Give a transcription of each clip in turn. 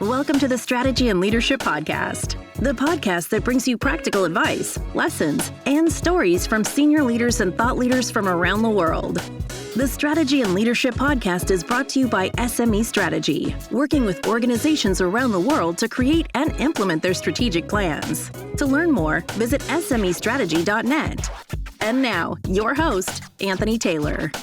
Welcome to the Strategy and Leadership Podcast, the podcast that brings you practical advice, lessons, and stories from senior leaders and thought leaders from around the world. The Strategy and Leadership Podcast is brought to you by SME Strategy, working with organizations around the world to create and implement their strategic plans. To learn more, visit SMEstrategy.net. And now, your host, Anthony Taylor.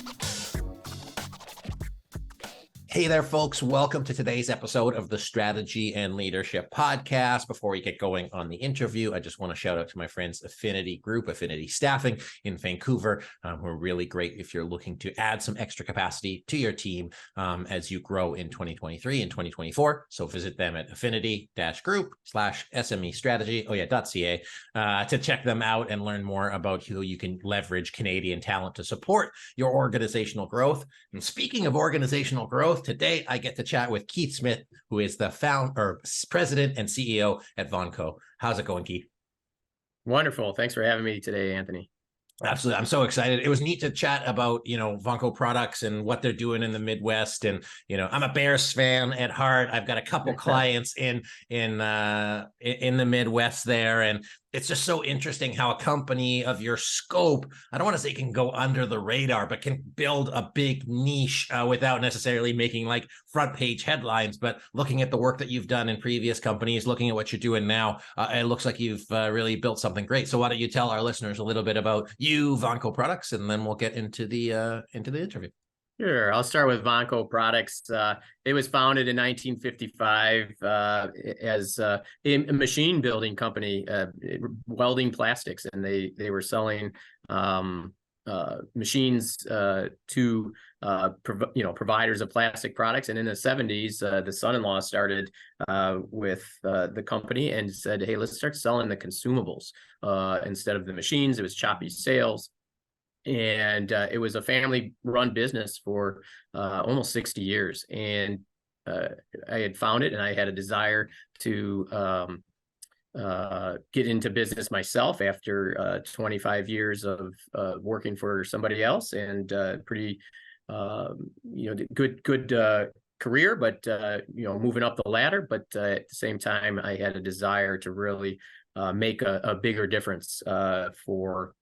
Hey there, folks. Welcome to today's episode of the Strategy and Leadership Podcast. Before we get going on the interview, I just want to shout out to my friends Affinity Group, Affinity Staffing in Vancouver, who are really great if you're looking to add some extra capacity to your team as you grow in 2023 and 2024. So visit them at affinity-group/SME Strategy, .ca, to check them out and learn more about how you can leverage Canadian talent to support your organizational growth. And speaking of organizational growth, today I get to chat with Keith Smith, who is the president and CEO at Vonco. How's it going, Keith? Wonderful. Thanks for having me today, Anthony. Absolutely. I'm so excited. It was neat to chat about, Vonco Products and what they're doing in the Midwest. And, I'm a Bears fan at heart. I've got a couple clients in the Midwest there. And it's just so interesting how a company of your scope, I don't want to say can go under the radar, but can build a big niche without necessarily making like front page headlines. But looking at the work that you've done in previous companies, looking at what you're doing now, it looks like you've really built something great. So why don't you tell our listeners a little bit about you, Vonco Products, and then we'll get into the interview. Sure. I'll start with Vonco Products. It was founded in 1955 as a machine building company, welding plastics, and they were selling machines to providers of plastic products. And in the 70s, the son-in-law started with the company and said, "Hey, let's start selling the consumables instead of the machines." It was choppy sales. And it was a family-run business for almost 60 years. And I had found it, and I had a desire to get into business myself after 25 years of working for somebody else, and pretty good career, but moving up the ladder. But at the same time, I had a desire to really make a bigger difference for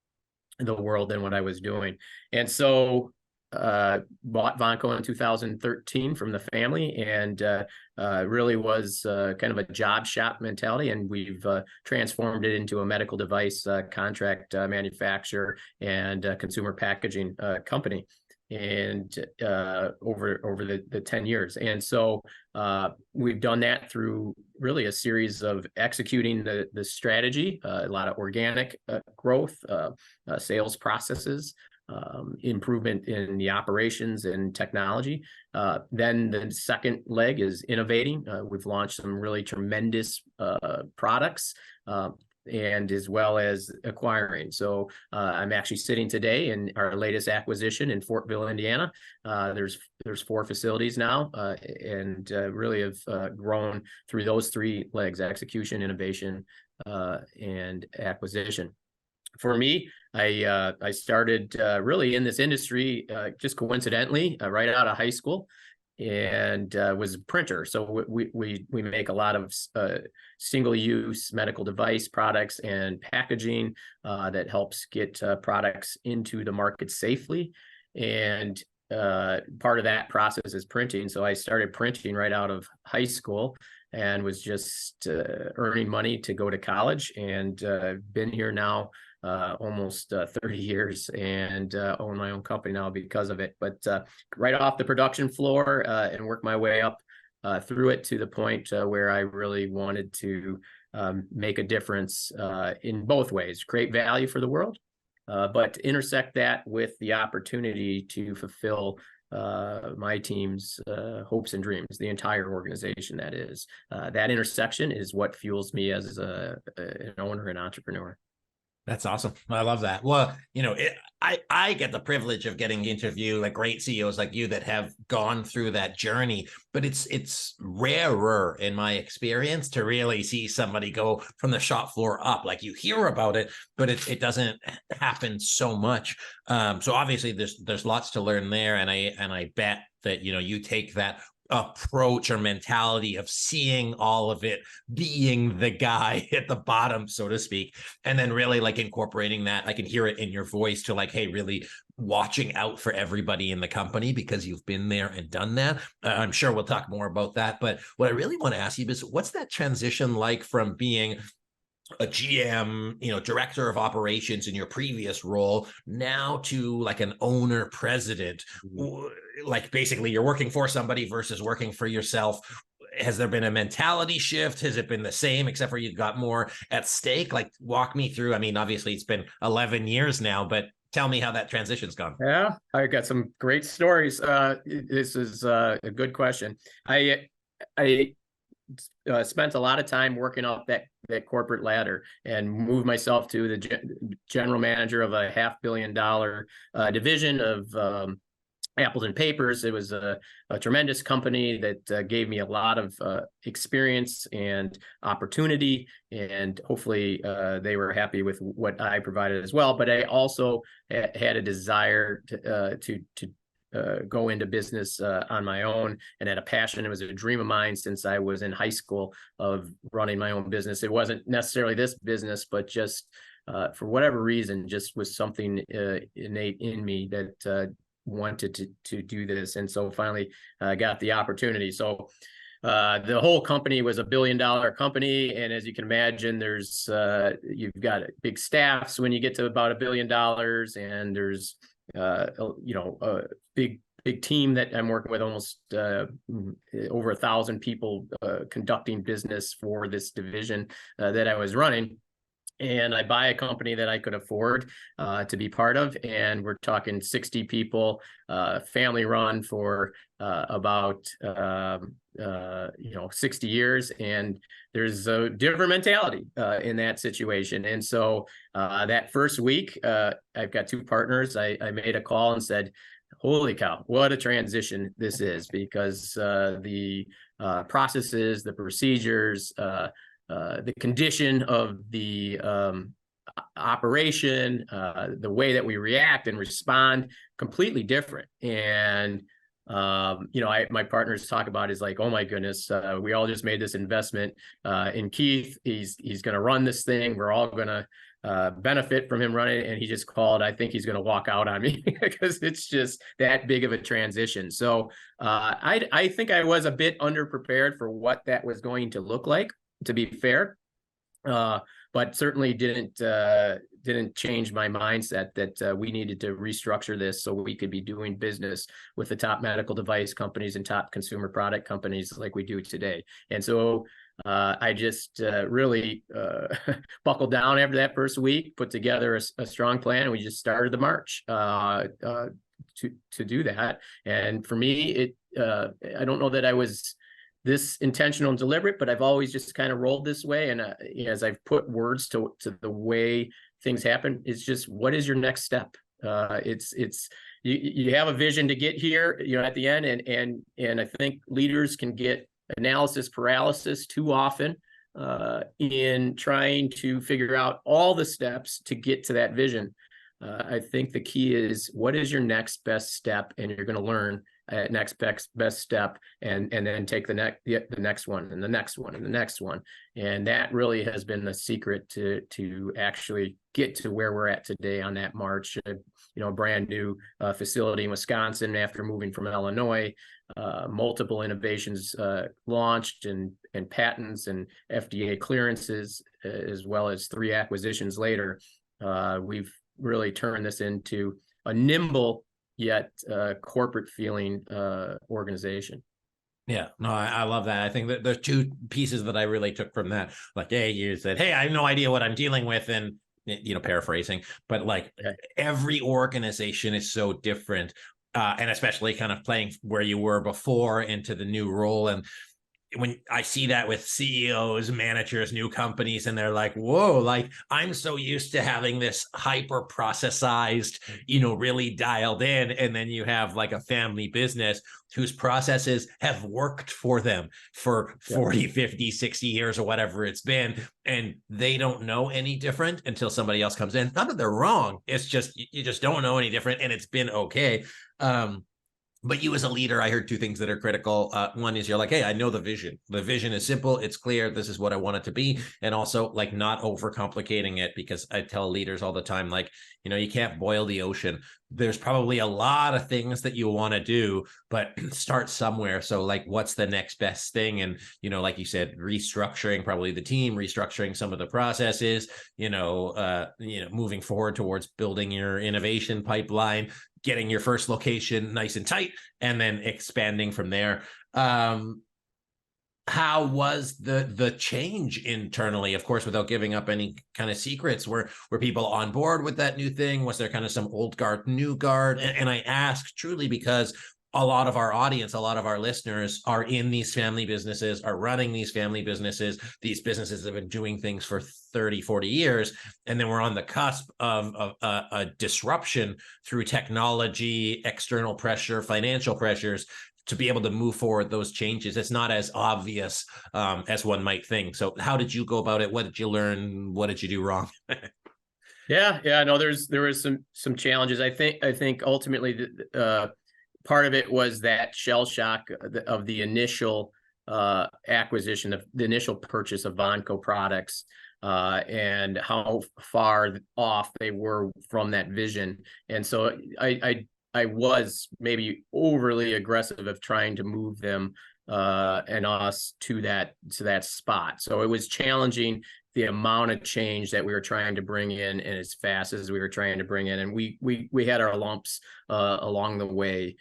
the world than what I was doing. And so bought Vonco in 2013 from the family, and really was kind of a job shop mentality. And we've transformed it into a medical device contract manufacturer and consumer packaging company. And over the 10 years. And so we've done that through really a series of executing the strategy, a lot of organic growth, sales processes, improvement in the operations and technology. Then the second leg is innovating. We've launched some really tremendous products, and as well as acquiring. So I'm actually sitting today in our latest acquisition in Fortville, Indiana. There's 4 facilities now, and really have grown through those 3 legs: execution, innovation, and acquisition. For me, I started really in this industry just coincidentally right out of high school, and was a printer. So we make a lot of single-use medical device products and packaging that helps get products into the market safely. And part of that process is printing. So I started printing right out of high school and was just earning money to go to college, and been here now almost 30 years, and own my own company now because of it. But right off the production floor, and work my way up through it to the point where I really wanted to make a difference in both ways: create value for the world, but to intersect that with the opportunity to fulfill my team's hopes and dreams, the entire organization. That is, that intersection is what fuels me as an owner and entrepreneur. That's awesome. I love that. Well, I get the privilege of getting to interview like great CEOs like you that have gone through that journey, but it's rarer in my experience to really see somebody go from the shop floor up. Like, you hear about it, but it doesn't happen so much. So obviously there's lots to learn there, and I bet that you take that approach or mentality of seeing all of it, being the guy at the bottom, so to speak, and then really like incorporating that. I can hear it in your voice to like, hey, really watching out for everybody in the company because you've been there and done that. I'm sure we'll talk more about that. But what I really want to ask you is, what's that transition like from being a GM, director of operations in your previous role, now to like an owner president? Like basically you're working for somebody versus working for yourself. Has there been a mentality shift? Has it been the same, except for you've got more at stake? Like, walk me through. I mean, obviously it's been 11 years now, but tell me how that transition's gone. Yeah, I got some great stories. This is a good question. I spent a lot of time working up that corporate ladder and moved myself to the general manager of a $500 million division of Appleton Papers. It was a tremendous company that gave me a lot of experience and opportunity, and hopefully they were happy with what I provided as well. But I also had a desire to go into business on my own, and had a passion. It was a dream of mine since I was in high school of running my own business. It wasn't necessarily this business, but just for whatever reason, just was something innate in me that wanted to do this. And so finally got the opportunity. So the whole company was $1 billion company. And as you can imagine, there's you've got big staffs when you get to about $1 billion, and there's a big team that I'm working with, almost over 1,000 people conducting business for this division that I was running. And I buy a company that I could afford to be part of. And we're talking 60 people, family run for about 60 years. And there's a different mentality in that situation. And so that first week, I've got two partners. I made a call and said, holy cow, what a transition this is, because the processes, the procedures, the condition of the operation, the way that we react and respond, completely different. And my partners talk about is like, oh my goodness, we all just made this investment in Keith. He's going to run this thing. We're all going to benefit from him running it. And he just called, I think he's going to walk out on me because it's just that big of a transition. So I think I was a bit underprepared for what that was going to look like, to be fair, but certainly didn't change my mindset that we needed to restructure this so we could be doing business with the top medical device companies and top consumer product companies like we do today. And so I just really buckled down after that first week, put together a strong plan, and we just started the march to do that. And for me, I don't know that I was this intentional and deliberate, but I've always just kind of rolled this way. And as I've put words to the way things happen, it's just, what is your next step? You have a vision to get here, at the end, and I think leaders can get analysis paralysis too often in trying to figure out all the steps to get to that vision. I think the key is, what is your next best step, and you're going to learn next best step, and then take the next one, and the next one, and the next one. And that really has been the secret to actually get to where we're at today on that march. A brand new facility in Wisconsin after moving from Illinois, multiple innovations launched, and patents and FDA clearances, as well as 3 acquisitions later. We've really turned this into a nimble yet corporate feeling organization. Yeah, no, I love that. I think that there's 2 pieces that I really took from that. Like, hey, you said, hey, I have no idea what I'm dealing with, and paraphrasing, but like every organization is so different, and especially kind of playing where you were before into the new role. And when I see that with CEOs, managers, new companies, and they're like, whoa, like I'm so used to having this hyper processized, really dialed in. And then you have like a family business whose processes have worked for them for 40, 50, 60 years or whatever it's been. And they don't know any different until somebody else comes in. Not that they're wrong. It's just, you just don't know any different, and it's been okay. But you as a leader, I heard two things that are critical. One is you're like, hey, I know the vision. The vision is simple. It's clear. This is what I want it to be. And also like not overcomplicating it, because I tell leaders all the time, like, you can't boil the ocean. There's probably a lot of things that you want to do, but start somewhere. So like, what's the next best thing? And, like you said, restructuring probably the team, restructuring some of the processes, moving forward towards building your innovation pipeline, getting your first location nice and tight, and then expanding from there. How was the change internally? Of course, without giving up any kind of secrets, were people on board with that new thing? Was there kind of some old guard, new guard? And I ask truly because a lot of our audience, a lot of our listeners are in these family businesses, are running these family businesses. These businesses have been doing things for 30, 40 years. And then we're on the cusp of a disruption through technology, external pressure, financial pressures, to be able to move forward those changes. It's not as obvious as one might think. So how did you go about it? What did you learn? What did you do wrong? Yeah. No, there was some challenges. I think ultimately part of it was that shell shock of the initial acquisition, of the initial purchase of Vonco Products, and how far off they were from that vision. And so I was maybe overly aggressive of trying to move them and us to that spot. So it was challenging, the amount of change that we were trying to bring in and as fast as we were trying to bring in. And we had our lumps along the way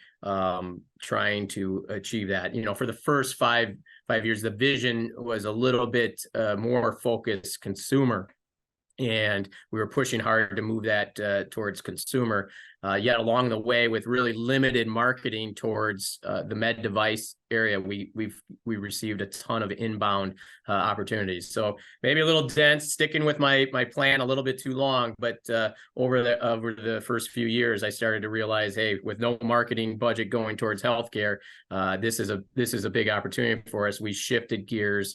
trying to achieve that. For the first five years, the vision was a little bit more focused consumer. And we were pushing hard to move that towards consumer. Yet along the way, with really limited marketing towards the med device area, we received a ton of inbound opportunities. So maybe a little dense, sticking with my plan a little bit too long. But over the first few years, I started to realize, hey, with no marketing budget going towards healthcare, this is a big opportunity for us. We shifted gears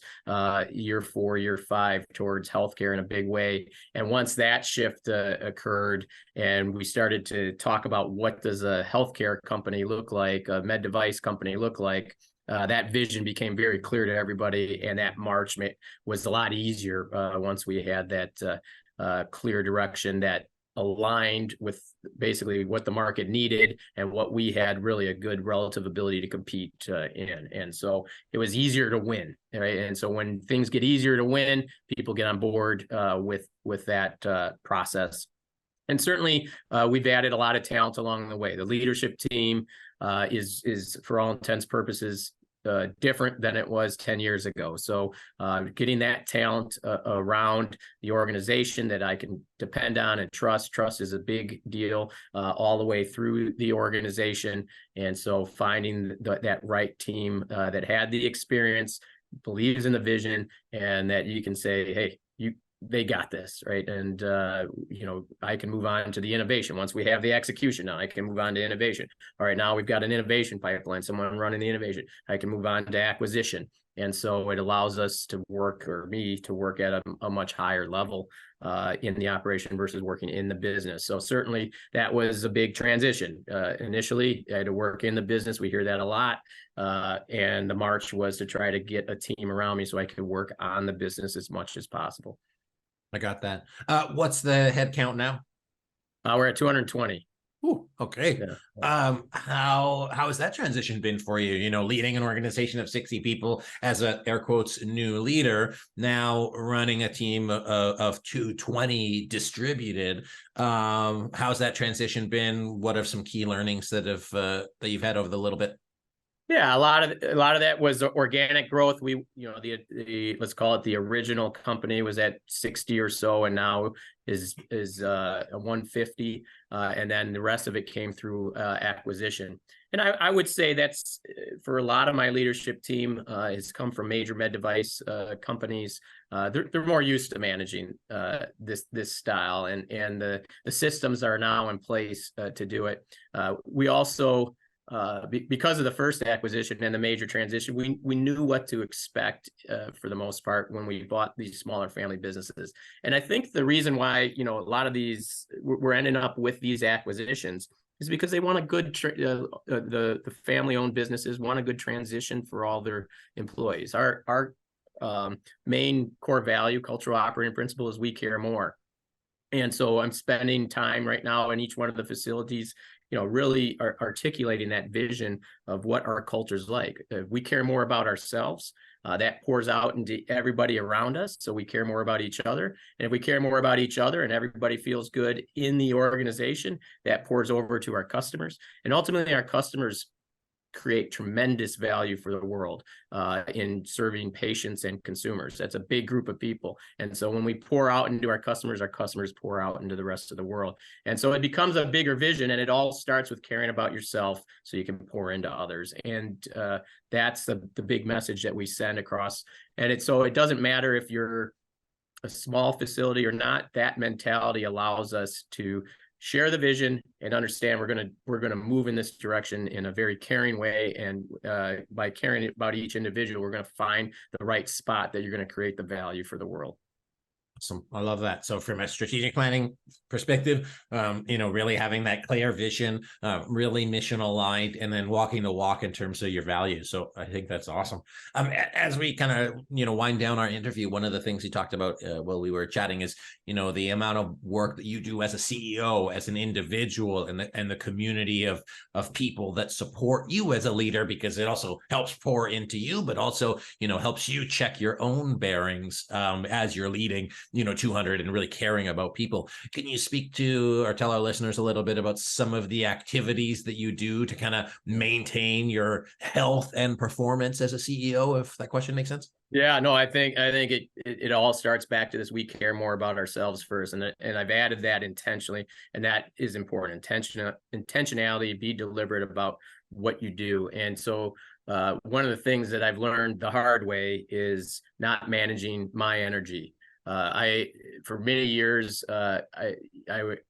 year 4, year 5 towards healthcare in a big way. And once that shift occurred, and we started to talk about what does a healthcare company look like, a med device company look like, that vision became very clear to everybody, and that march was a lot easier once we had that clear direction that aligned with basically what the market needed and what we had really a good relative ability to compete in. And so it was easier to win, right? And so when things get easier to win, people get on board with that process. And certainly we've added a lot of talent along the way. The leadership team is for all intents and purposes different than it was 10 years ago. So getting that talent around the organization that I can depend on and trust. Trust is a big deal all the way through the organization. And so finding that right team that had the experience, believes in the vision, and that you can say, hey, they got this, right? And, I can move on to the innovation. Once we have the execution, now I can move on to innovation. All right, now we've got an innovation pipeline, someone running the innovation. I can move on to acquisition. And so it allows us to work, or me to work at a much higher level in the operation versus working in the business. So certainly that was a big transition. Initially, I had to work in the business. We hear that a lot. And the march was to try to get a team around me so I could work on the business as much as possible. I got that. What's the head count now? We're at 220. Ooh, okay. Yeah. How has that transition been for you? Leading an organization of 60 people as a air quotes new leader, now running a team of 220 distributed. How's that transition been? What are some key learnings that you've had over the little bit? Yeah, a lot of that was organic growth. We, the let's call it the original company was at 60 or so, and now is 150, and then the rest of it came through acquisition. And I would say that's for a lot of my leadership team has come from major med device companies. They're more used to managing this style, and the systems are now in place to do it. We also, because of the first acquisition and the major transition, we knew what to expect for the most part when we bought these smaller family businesses. And I think the reason why, a lot of these, we're ending up with these acquisitions is because they want a good, the family-owned businesses want a good transition for all their employees. Our main core value, cultural operating principle, is we care more. And so I'm spending time right now in each one of the facilities, really articulating that vision of what our culture is like. If we care more about ourselves, that pours out into everybody around us. So we care more about each other. And if we care more about each other and everybody feels good in the organization, that pours over to our customers. And ultimately, our customers create tremendous value for the world in serving patients and consumers. That's a big group of people. And so when we pour out into our customers pour out into the rest of the world. And so it becomes a bigger vision, and it all starts with caring about yourself so you can pour into others. And that's the big message that we send across. And it doesn't matter if you're a small facility or not, that mentality allows us to share the vision and understand we're gonna move in this direction in a very caring way. And by caring about each individual, we're gonna find the right spot that you're gonna create the value for the world. Awesome. I love that. So from a strategic planning perspective, really having that clear vision, really mission aligned, and then walking the walk in terms of your values. So I think that's awesome. As we kind of, wind down our interview, one of the things you talked about while we were chatting is, the amount of work that you do as a CEO, as an individual, and the community of people that support you as a leader, because it also helps pour into you, but also, helps you check your own bearings as you're leading 200 and really caring about people. Can you speak to or tell our listeners a little bit about some of the activities that you do to kind of maintain your health and performance as a CEO, if that question makes sense? Yeah, no, I think it all starts back to this: we care more about ourselves first, and I've added that intentionally, and that is important. Intentionality, be deliberate about what you do. And so one of the things that I've learned the hard way is not managing my energy. For many years, I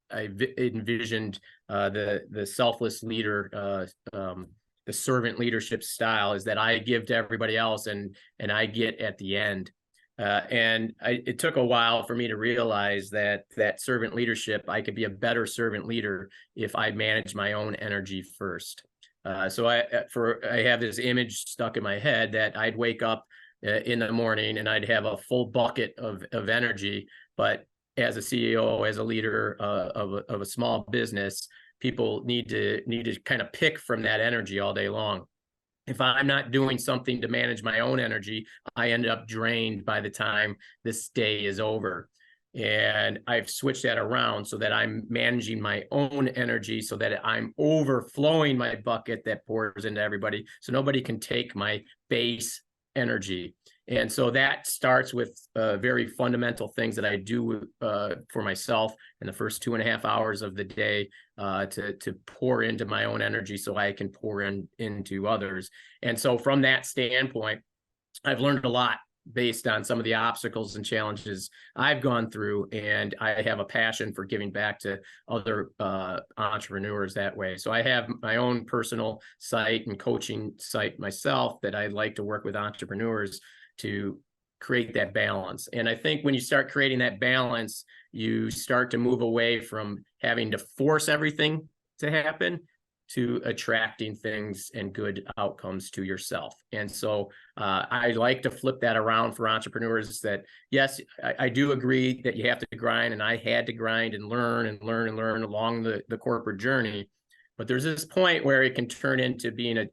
envisioned the selfless leader, the servant leadership style, is that I give to everybody else and I get at the end. It took a while for me to realize that servant leadership, I could be a better servant leader if I manage my own energy first. So I have this image stuck in my head that I'd wake up in the morning and I'd have a full bucket of energy. But as a CEO, as a leader of a small business, people need to kind of pick from that energy all day long. If I'm not doing something to manage my own energy, I end up drained by the time this day is over. And I've switched that around so that I'm managing my own energy so that I'm overflowing my bucket that pours into everybody, so nobody can take my base energy. And so that starts with very fundamental things that I do for myself in the first 2.5 hours of the day to pour into my own energy so I can pour into others. And so from that standpoint, I've learned a lot based on some of the obstacles and challenges I've gone through, and I have a passion for giving back to other entrepreneurs that way. So I have my own personal site and coaching site myself that I like to work with entrepreneurs to create that balance. And I think when you start creating that balance, you start to move away from having to force everything to happen to attracting things and good outcomes to yourself. And so I like to flip that around for entrepreneurs, that yes, I do agree that you have to grind, and I had to grind and learn along the corporate journey. But there's this point where it can turn into being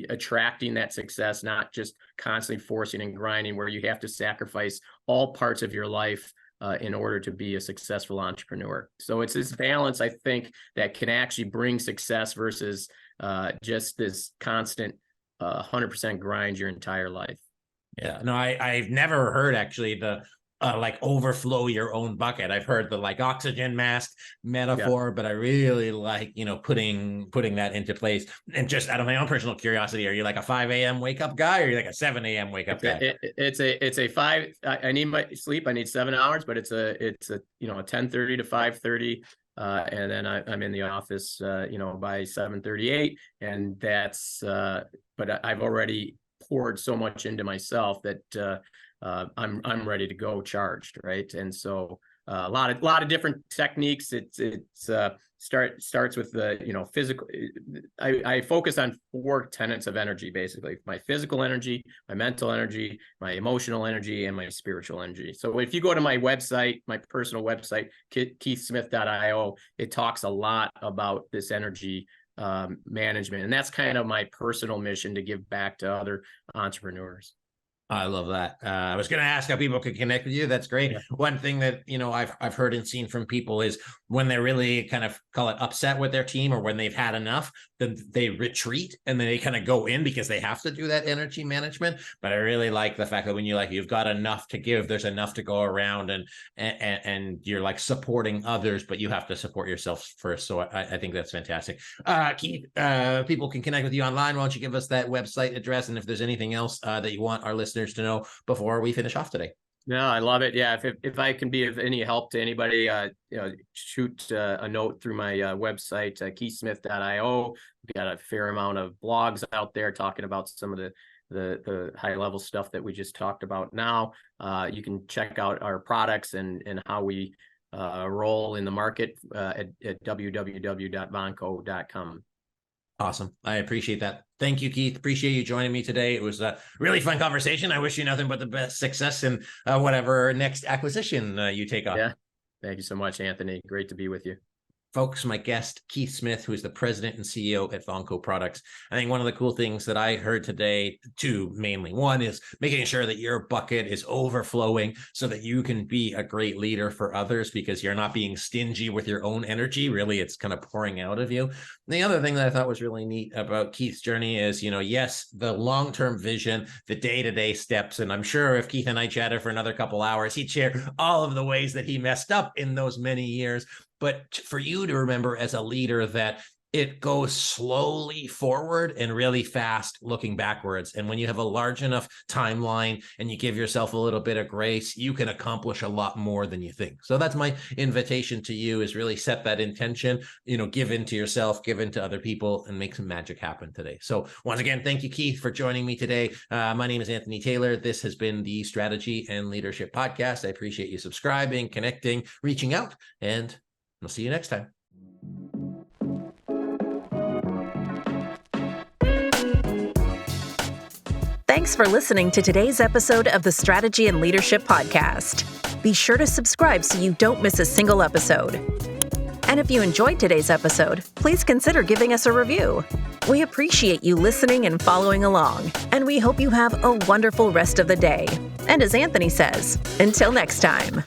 attracting that success, not just constantly forcing and grinding, where you have to sacrifice all parts of your life in order to be a successful entrepreneur. So it's this balance, I think, that can actually bring success versus just this constant 100% grind your entire life. Yeah, no, I've never heard actually the like overflow your own bucket. I've heard the like oxygen mask metaphor, but I really like, putting that into place. And just out of my own personal curiosity, are you like a 5 a.m. wake up guy, or are you like a 7 a.m. wake up guy? It's a 5. I need my sleep. I need 7 hours, but it's a 10:30 to 5:30. And then I'm in the office, by 7:38, and that's, but I've already poured so much into myself that I'm ready to go charged, right? And so a lot of different techniques. It's starts with the, physical. I focus on 4 tenets of energy, basically: my physical energy, my mental energy, my emotional energy, and my spiritual energy. So if you go to my website, my personal website, keithsmith.io, it talks a lot about this energy management. And that's kind of my personal mission, to give back to other entrepreneurs. I love that. I was going to ask how people could connect with you. That's great. Yeah. One thing that, I've heard and seen from people is when they're really kind of, call it, upset with their team, or when they've had enough, then they retreat and then they kind of go in because they have to do that energy management. But I really like the fact that when you've got enough to give, there's enough to go around, and you're like supporting others, but you have to support yourself first. So I think that's fantastic. Keith, people can connect with you online. Why don't you give us that website address? And if there's anything else that you want our listeners to know before we finish off today. No, I love it. Yeah, if I can be of any help to anybody, shoot a note through my website, keithsmith.io. We've got a fair amount of blogs out there talking about some of the high level stuff that we just talked about. Now, you can check out our products and how we roll in the market at www.vonco.com. Awesome. I appreciate that. Thank you, Keith. Appreciate you joining me today. It was a really fun conversation. I wish you nothing but the best success in whatever next acquisition you take on. Yeah. Thank you so much, Anthony. Great to be with you. Folks, my guest, Keith Smith, who is the president and CEO at Vonco Products. I think one of the cool things that I heard today, two mainly. One is making sure that your bucket is overflowing so that you can be a great leader for others, because you're not being stingy with your own energy. Really, it's kind of pouring out of you. And the other thing that I thought was really neat about Keith's journey is, yes, the long-term vision, the day-to-day steps. And I'm sure if Keith and I chatted for another couple hours, he'd share all of the ways that he messed up in those many years. But for you to remember as a leader that it goes slowly forward and really fast looking backwards. And when you have a large enough timeline and you give yourself a little bit of grace, you can accomplish a lot more than you think. So that's my invitation to you, is really set that intention, give into yourself, give into other people, and make some magic happen today. So once again, thank you, Keith, for joining me today. My name is Anthony Taylor. This has been the Strategy and Leadership Podcast. I appreciate you subscribing, connecting, reaching out, and I'll see you next time. Thanks for listening to today's episode of the Strategy and Leadership Podcast. Be sure to subscribe so you don't miss a single episode. And if you enjoyed today's episode, please consider giving us a review. We appreciate you listening and following along, and we hope you have a wonderful rest of the day. And as Anthony says, until next time.